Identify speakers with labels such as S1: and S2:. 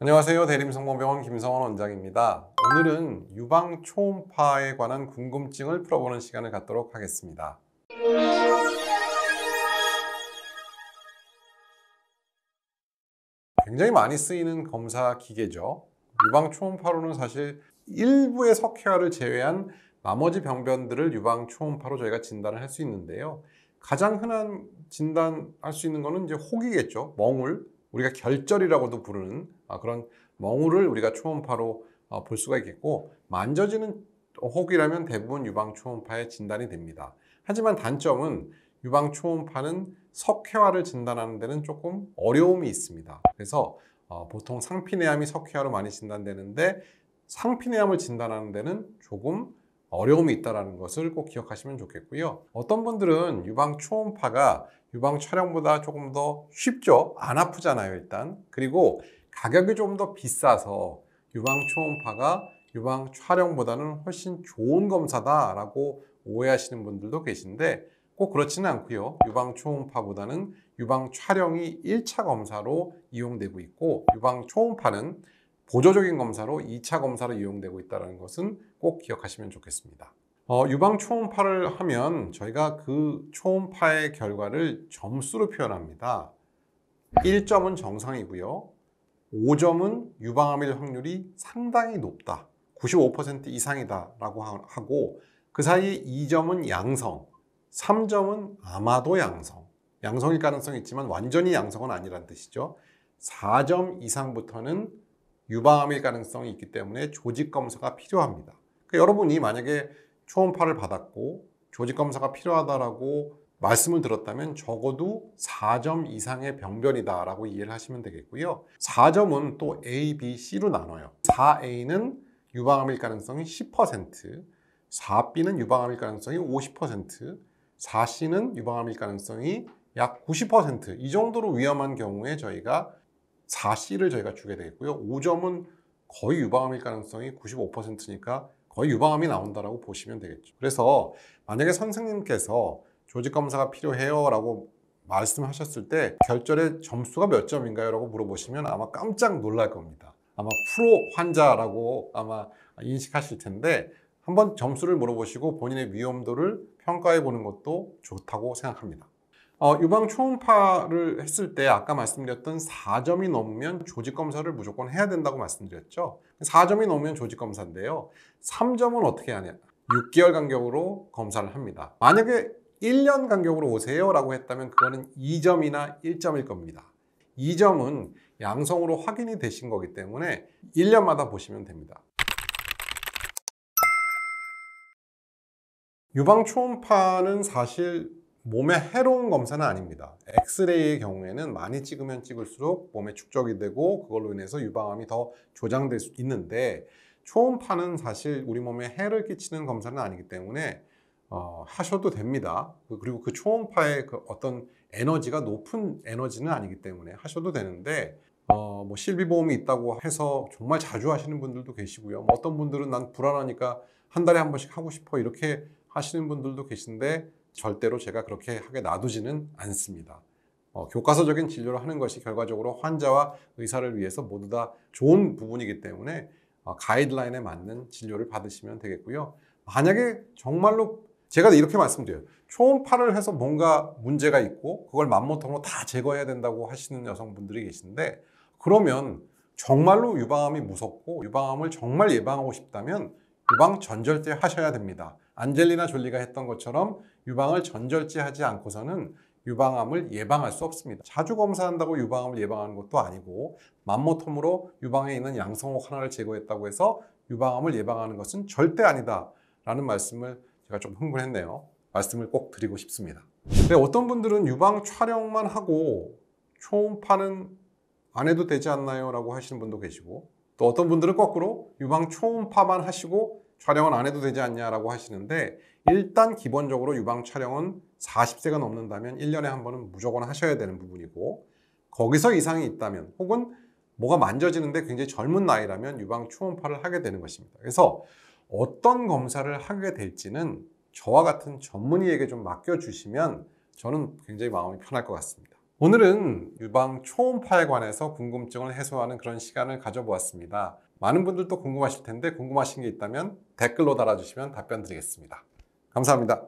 S1: 안녕하세요. 대림성모병원 김성원 원장입니다. 오늘은 유방 초음파에 관한 궁금증을 풀어보는 시간을 갖도록 하겠습니다. 굉장히 많이 쓰이는 검사 기계죠. 유방 초음파로는 사실 일부의 석회화를 제외한 나머지 병변들을 유방 초음파로 저희가 진단을 할 수 있는데요. 가장 흔한 진단할 수 있는 거는 이제 혹이겠죠. 멍울, 우리가 결절이라고도 부르는 그런 멍울을 우리가 초음파로 볼 수가 있겠고, 만져지는 혹이라면 대부분 유방 초음파에 진단이 됩니다. 하지만 단점은 유방 초음파는 석회화를 진단하는 데는 조금 어려움이 있습니다. 그래서 보통 상피내암이 석회화로 많이 진단되는데, 상피내암을 진단하는 데는 조금 어려움이 있다는 것을 꼭 기억하시면 좋겠고요. 어떤 분들은 유방 초음파가 유방 촬영보다 조금 더 쉽죠. 안 아프잖아요, 일단. 그리고 가격이 좀 더 비싸서 유방 초음파가 유방 촬영보다는 훨씬 좋은 검사다라고 오해하시는 분들도 계신데, 꼭 그렇지는 않고요. 유방 초음파보다는 유방 촬영이 1차 검사로 이용되고 있고, 유방 초음파는 보조적인 검사로 2차 검사로 이용되고 있다는 것은 꼭 기억하시면 좋겠습니다. 유방 초음파를 하면 저희가 그 초음파의 결과를 점수로 표현합니다. 1점은 정상이고요. 5점은 유방암일 확률이 상당히 높다. 95% 이상이다 라고 하고, 그 사이 2점은 양성, 3점은 아마도 양성. 양성일 가능성이 있지만 완전히 양성은 아니란 뜻이죠. 4점 이상부터는 유방암일 가능성이 있기 때문에 조직검사가 필요합니다. 그러니까 여러분이 만약에 초음파를 받았고 조직검사가 필요하다라고 말씀을 들었다면 적어도 4점 이상의 병변이다라고 이해를 하시면 되겠고요. 4점은 또 A, B, C로 나눠요. 4A는 유방암일 가능성이 10%, 4B는 유방암일 가능성이 50%, 4C는 유방암일 가능성이 약 90%, 이 정도로 위험한 경우에 저희가 4C를 저희가 주게 되겠고요. 5점은 거의 유방암일 가능성이 95%니까 거의 유방암이 나온다라고 보시면 되겠죠. 그래서 만약에 선생님께서 조직검사가 필요해요 라고 말씀하셨을 때 결절의 점수가 몇 점인가요? 라고 물어보시면 아마 깜짝 놀랄 겁니다. 아마 프로 환자라고 아마 인식하실 텐데, 한번 점수를 물어보시고 본인의 위험도를 평가해 보는 것도 좋다고 생각합니다. 유방 초음파를 했을 때 아까 말씀드렸던 4점이 넘으면 조직검사를 무조건 해야 된다고 말씀드렸죠. 4점이 넘으면 조직검사인데요. 3점은 어떻게 하냐? 6개월 간격으로 검사를 합니다. 만약에 1년 간격으로 오세요 라고 했다면 그거는 2점이나 1점일 겁니다. 2점은 양성으로 확인이 되신 거기 때문에 1년마다 보시면 됩니다. 유방 초음파는 사실 몸에 해로운 검사는 아닙니다. 엑스레이의 경우에는 많이 찍으면 찍을수록 몸에 축적이 되고 그걸로 인해서 유방암이 더 조장될 수 있는데, 초음파는 사실 우리 몸에 해를 끼치는 검사는 아니기 때문에 하셔도 됩니다. 그리고 그 초음파의 그 어떤 에너지가 높은 에너지는 아니기 때문에 하셔도 되는데, 뭐 실비보험이 있다고 해서 정말 자주 하시는 분들도 계시고요. 뭐 어떤 분들은 난 불안하니까 한 달에 한 번씩 하고 싶어 이렇게 하시는 분들도 계신데, 절대로 제가 그렇게 하게 놔두지는 않습니다. 교과서적인 진료를 하는 것이 결과적으로 환자와 의사를 위해서 모두 다 좋은 부분이기 때문에 가이드라인에 맞는 진료를 받으시면 되겠고요. 만약에 정말로 제가 이렇게 말씀드려요. 초음파를 해서 뭔가 문제가 있고 그걸 맘모통으로 다 제거해야 된다고 하시는 여성분들이 계신데, 그러면 정말로 유방암이 무섭고 유방암을 정말 예방하고 싶다면 유방 전절제 하셔야 됩니다. 안젤리나 졸리가 했던 것처럼 유방을 전절제하지 않고서는 유방암을 예방할 수 없습니다. 자주 검사한다고 유방암을 예방하는 것도 아니고, 맘모톰으로 유방에 있는 양성혹 하나를 제거했다고 해서 유방암을 예방하는 것은 절대 아니다 라는 말씀을 제가 좀 흥분했네요. 말씀을 꼭 드리고 싶습니다. 근데 어떤 분들은 유방 촬영만 하고 초음파는 안 해도 되지 않나요? 라고 하시는 분도 계시고, 또 어떤 분들은 거꾸로 유방 초음파만 하시고 촬영은 안 해도 되지 않냐라고 하시는데, 일단 기본적으로 유방 촬영은 40세가 넘는다면 1년에 한 번은 무조건 하셔야 되는 부분이고, 거기서 이상이 있다면 혹은 뭐가 만져지는데 굉장히 젊은 나이라면 유방 초음파를 하게 되는 것입니다. 그래서 어떤 검사를 하게 될지는 저와 같은 전문의에게 좀 맡겨주시면 저는 굉장히 마음이 편할 것 같습니다. 오늘은 유방 초음파에 관해서 궁금증을 해소하는 그런 시간을 가져보았습니다. 많은 분들도 궁금하실 텐데 궁금하신 게 있다면 댓글로 달아주시면 답변 드리겠습니다. 감사합니다.